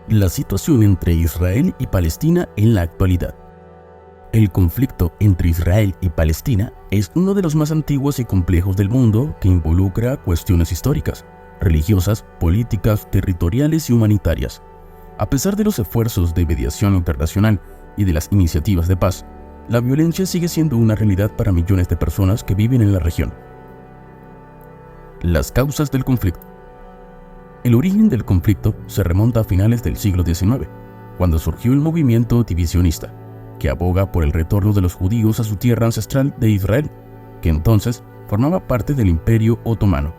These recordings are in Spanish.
La situación entre Israel y Palestina en la actualidad. El conflicto entre Israel y Palestina es uno de los más antiguos y complejos del mundo que involucra cuestiones históricas, religiosas, políticas, territoriales y humanitarias. A pesar de los esfuerzos de mediación internacional y de las iniciativas de paz, la violencia sigue siendo una realidad para millones de personas que viven en la región. Las causas del conflicto. El origen del conflicto se remonta a finales del siglo XIX, cuando surgió el movimiento divisionista, que aboga por el retorno de los judíos a su tierra ancestral de Israel, que entonces formaba parte del Imperio Otomano.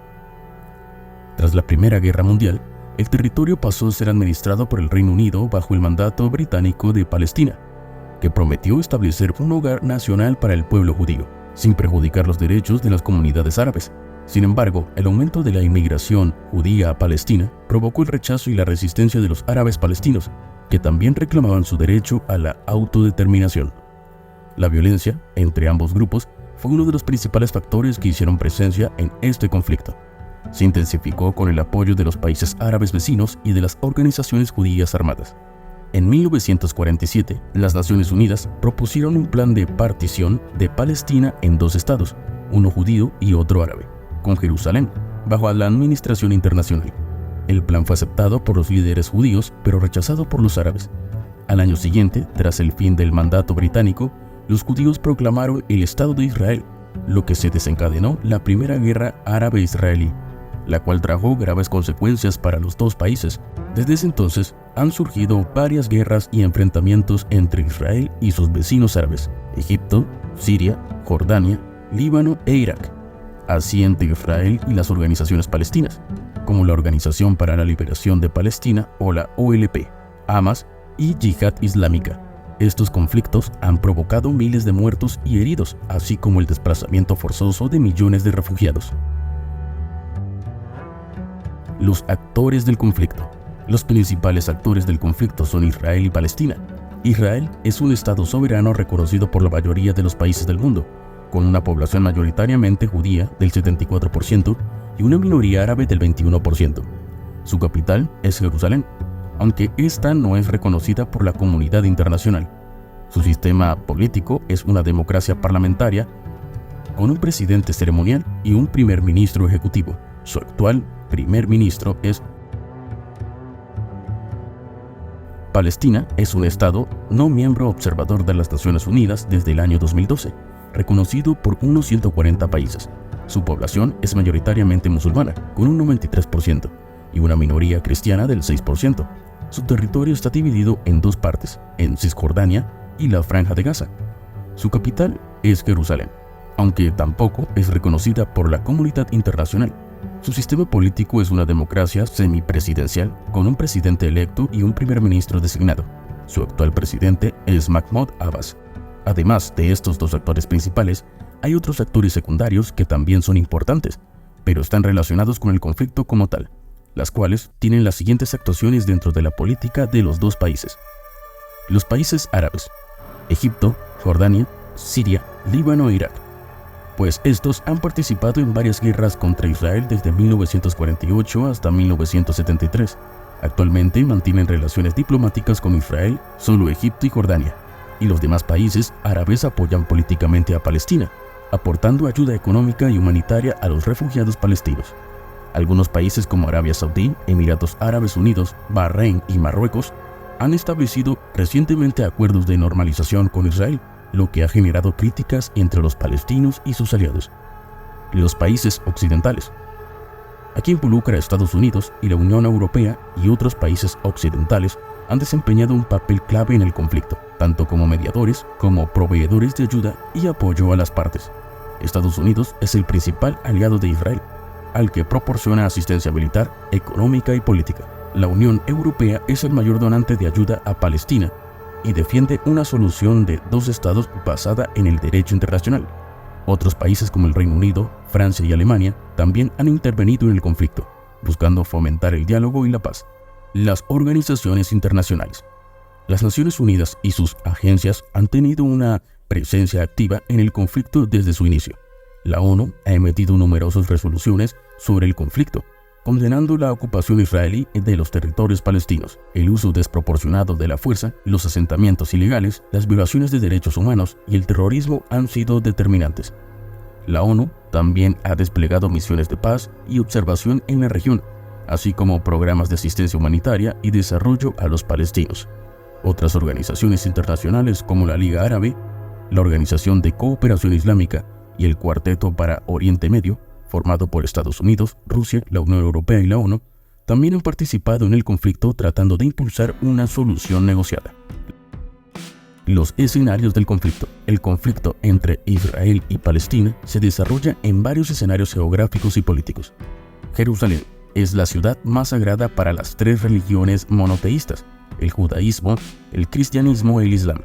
Tras la Primera Guerra Mundial, el territorio pasó a ser administrado por el Reino Unido bajo el mandato británico de Palestina, que prometió establecer un hogar nacional para el pueblo judío, sin perjudicar los derechos de las comunidades árabes. Sin embargo, el aumento de la inmigración judía a Palestina provocó el rechazo y la resistencia de los árabes palestinos, que también reclamaban su derecho a la autodeterminación. La violencia entre ambos grupos fue uno de los principales factores que hicieron presencia en este conflicto. Se intensificó con el apoyo de los países árabes vecinos y de las organizaciones judías armadas. En 1947, las Naciones Unidas propusieron un plan de partición de Palestina en dos estados, uno judío y otro árabe, con Jerusalén, bajo la administración internacional. El plan fue aceptado por los líderes judíos, pero rechazado por los árabes. Al año siguiente, tras el fin del mandato británico, los judíos proclamaron el Estado de Israel, lo que se desencadenó la Primera Guerra Árabe-Israelí, la cual trajo graves consecuencias para los dos países. Desde ese entonces, han surgido varias guerras y enfrentamientos entre Israel y sus vecinos árabes, Egipto, Siria, Jordania, Líbano e Irak, así entre Israel y las organizaciones palestinas, como la Organización para la Liberación de Palestina o la OLP, Hamas y Yihad Islámica. Estos conflictos han provocado miles de muertos y heridos, así como el desplazamiento forzoso de millones de refugiados. Los actores del conflicto. Los principales actores del conflicto son Israel y Palestina. Israel es un estado soberano reconocido por la mayoría de los países del mundo, con una población mayoritariamente judía del 74% y una minoría árabe del 21%. Su capital es Jerusalén, aunque esta no es reconocida por la comunidad internacional. Su sistema político es una democracia parlamentaria, con un presidente ceremonial y un primer ministro ejecutivo. Su actual primer ministro es Palestina. Es un estado no miembro observador de las Naciones Unidas desde el año 2012, reconocido por unos 140 países. Su población es mayoritariamente musulmana, con un 93%, y una minoría cristiana del 6%. Su territorio está dividido en dos partes, en Cisjordania y la Franja de Gaza. Su capital es Jerusalén, aunque tampoco es reconocida por la comunidad internacional. Su sistema político es una democracia semipresidencial, con un presidente electo y un primer ministro designado. Su actual presidente es Mahmoud Abbas. Además de estos dos actores principales, hay otros actores secundarios que también son importantes, pero están relacionados con el conflicto como tal, las cuales tienen las siguientes actuaciones dentro de la política de los dos países. Los países árabes: Egipto, Jordania, Siria, Líbano e Irak, pues estos han participado en varias guerras contra Israel desde 1948 hasta 1973. Actualmente mantienen relaciones diplomáticas con Israel solo Egipto y Jordania, y los demás países árabes apoyan políticamente a Palestina, aportando ayuda económica y humanitaria a los refugiados palestinos. Algunos países como Arabia Saudí, Emiratos Árabes Unidos, Bahrein y Marruecos han establecido recientemente acuerdos de normalización con Israel, lo que ha generado críticas entre los palestinos y sus aliados. Los países occidentales. Aquí involucra a Estados Unidos y la Unión Europea, y otros países occidentales han desempeñado un papel clave en el conflicto, tanto como mediadores como proveedores de ayuda y apoyo a las partes. Estados Unidos es el principal aliado de Israel, al que proporciona asistencia militar, económica y política. La Unión Europea es el mayor donante de ayuda a Palestina y defiende una solución de dos estados basada en el derecho internacional. Otros países como el Reino Unido, Francia y Alemania también han intervenido en el conflicto, buscando fomentar el diálogo y la paz. Las organizaciones internacionales. Las Naciones Unidas y sus agencias han tenido una presencia activa en el conflicto desde su inicio. La ONU ha emitido numerosas resoluciones sobre el conflicto, condenando la ocupación israelí de los territorios palestinos, el uso desproporcionado de la fuerza, los asentamientos ilegales, las violaciones de derechos humanos y el terrorismo han sido determinantes. La ONU también ha desplegado misiones de paz y observación en la región, así como programas de asistencia humanitaria y desarrollo a los palestinos. Otras organizaciones internacionales como la Liga Árabe, la Organización de Cooperación Islámica y el Cuarteto para Oriente Medio, formado por Estados Unidos, Rusia, la Unión Europea y la ONU, también han participado en el conflicto tratando de impulsar una solución negociada. Los escenarios del conflicto. El conflicto entre Israel y Palestina se desarrolla en varios escenarios geográficos y políticos. Jerusalén es la ciudad más sagrada para las tres religiones monoteístas, el judaísmo, el cristianismo y el islam.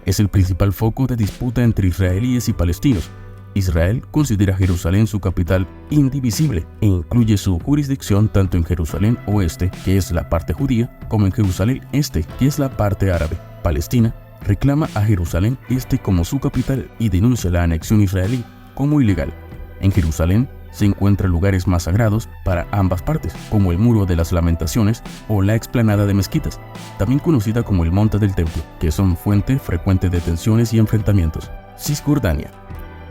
Es el principal foco de disputa entre israelíes y palestinos. Israel considera Jerusalén su capital indivisible e incluye su jurisdicción tanto en Jerusalén Oeste, que es la parte judía, como en Jerusalén Este, que es la parte árabe. Palestina reclama a Jerusalén Este como su capital y denuncia la anexión israelí como ilegal. En Jerusalén se encuentran lugares más sagrados para ambas partes, como el Muro de las Lamentaciones o la explanada de mezquitas, también conocida como el Monte del Templo, que son fuente frecuente de tensiones y enfrentamientos. Cisjordania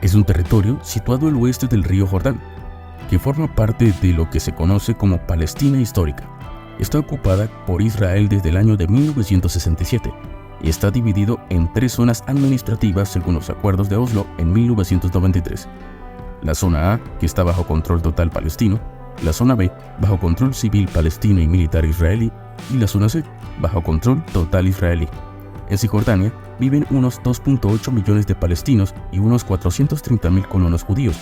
es un territorio situado al oeste del río Jordán, que forma parte de lo que se conoce como Palestina histórica. Está ocupada por Israel desde el año de 1967 y está dividido en tres zonas administrativas según los acuerdos de Oslo en 1993. La zona A, que está bajo control total palestino, la zona B, bajo control civil palestino y militar israelí, y la zona C, bajo control total israelí. En Cisjordania viven unos 2.8 millones de palestinos y unos 430.000 colonos judíos,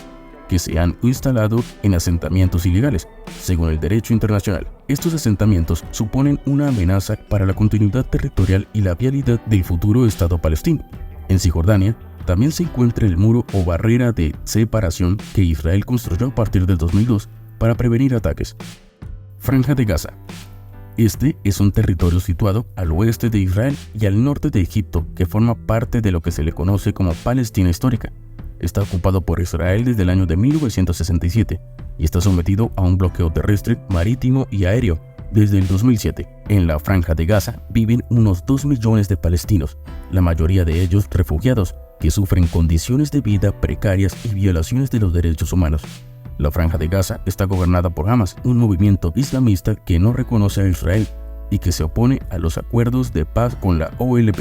que se han instalado en asentamientos ilegales, según el derecho internacional. Estos asentamientos suponen una amenaza para la continuidad territorial y la viabilidad del futuro Estado palestino. En Cisjordania también se encuentra el muro o barrera de separación que Israel construyó a partir del 2002 para prevenir ataques. Franja de Gaza. Este es un territorio situado al oeste de Israel y al norte de Egipto que forma parte de lo que se le conoce como Palestina histórica. Está ocupado por Israel desde el año de 1967 y está sometido a un bloqueo terrestre, marítimo y aéreo desde el 2007. En la Franja de Gaza viven unos 2 millones de palestinos, la mayoría de ellos refugiados, que sufren condiciones de vida precarias y violaciones de los derechos humanos. La Franja de Gaza está gobernada por Hamas, un movimiento islamista que no reconoce a Israel y que se opone a los acuerdos de paz con la OLP.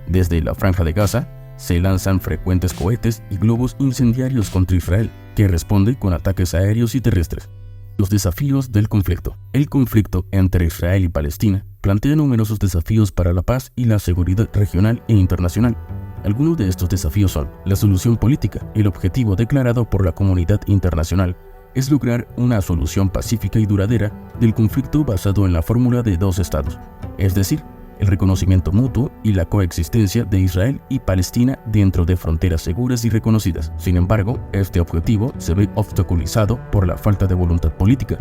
Desde la Franja de Gaza se lanzan frecuentes cohetes y globos incendiarios contra Israel, que responde con ataques aéreos y terrestres. Los desafíos del conflicto. El conflicto entre Israel y Palestina plantea numerosos desafíos para la paz y la seguridad regional e internacional. Algunos de estos desafíos son la solución política. El objetivo declarado por la comunidad internacional es lograr una solución pacífica y duradera del conflicto basado en la fórmula de dos estados, es decir, el reconocimiento mutuo y la coexistencia de Israel y Palestina dentro de fronteras seguras y reconocidas. Sin embargo, este objetivo se ve obstaculizado por la falta de voluntad política,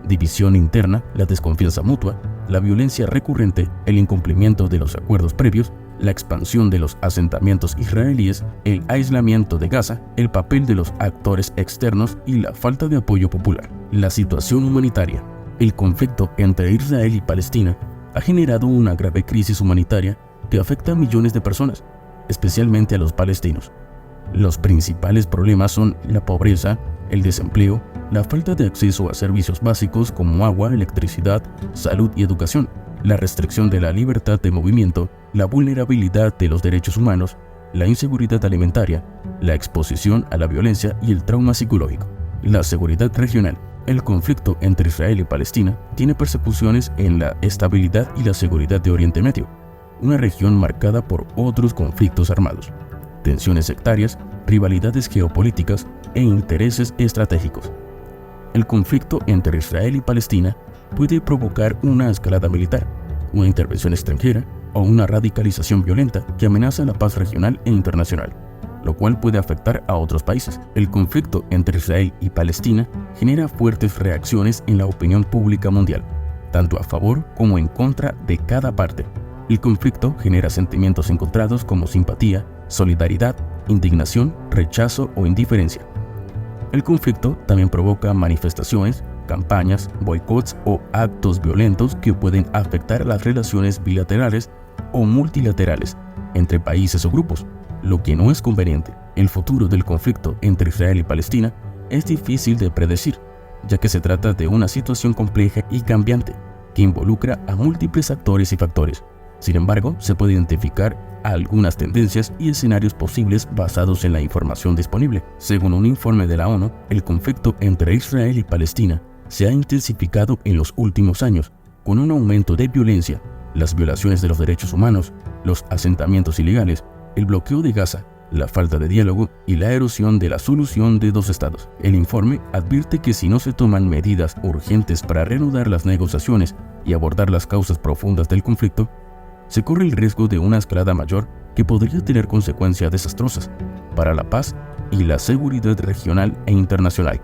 división interna, la desconfianza mutua, la violencia recurrente, el incumplimiento de los acuerdos previos, la expansión de los asentamientos israelíes, el aislamiento de Gaza, el papel de los actores externos y la falta de apoyo popular. La situación humanitaria. El conflicto entre Israel y Palestina ha generado una grave crisis humanitaria que afecta a millones de personas, especialmente a los palestinos. Los principales problemas son la pobreza, el desempleo, la falta de acceso a servicios básicos como agua, electricidad, salud y educación, la restricción de la libertad de movimiento, la vulnerabilidad de los derechos humanos, la inseguridad alimentaria, la exposición a la violencia y el trauma psicológico. La seguridad regional. El conflicto entre Israel y Palestina tiene persecuciones en la estabilidad y la seguridad de Oriente Medio, una región marcada por otros conflictos armados, tensiones sectarias, rivalidades geopolíticas e intereses estratégicos. El conflicto entre Israel y Palestina puede provocar una escalada militar, una intervención extranjera o una radicalización violenta que amenaza la paz regional e internacional, lo cual puede afectar a otros países. El conflicto entre Israel y Palestina genera fuertes reacciones en la opinión pública mundial, tanto a favor como en contra de cada parte. El conflicto genera sentimientos encontrados como simpatía, solidaridad, indignación, rechazo o indiferencia. El conflicto también provoca manifestaciones campañas, boicots o actos violentos que pueden afectar las relaciones bilaterales o multilaterales entre países o grupos, lo que no es conveniente. El futuro del conflicto entre Israel y Palestina es difícil de predecir, ya que se trata de una situación compleja y cambiante que involucra a múltiples actores y factores. Sin embargo, se puede identificar algunas tendencias y escenarios posibles basados en la información disponible. Según un informe de la ONU, el conflicto entre Israel y Palestina se ha intensificado en los últimos años, con un aumento de violencia, las violaciones de los derechos humanos, los asentamientos ilegales, el bloqueo de Gaza, la falta de diálogo y la erosión de la solución de dos estados. El informe advierte que si no se toman medidas urgentes para reanudar las negociaciones y abordar las causas profundas del conflicto, se corre el riesgo de una escalada mayor que podría tener consecuencias desastrosas para la paz y la seguridad regional e internacional.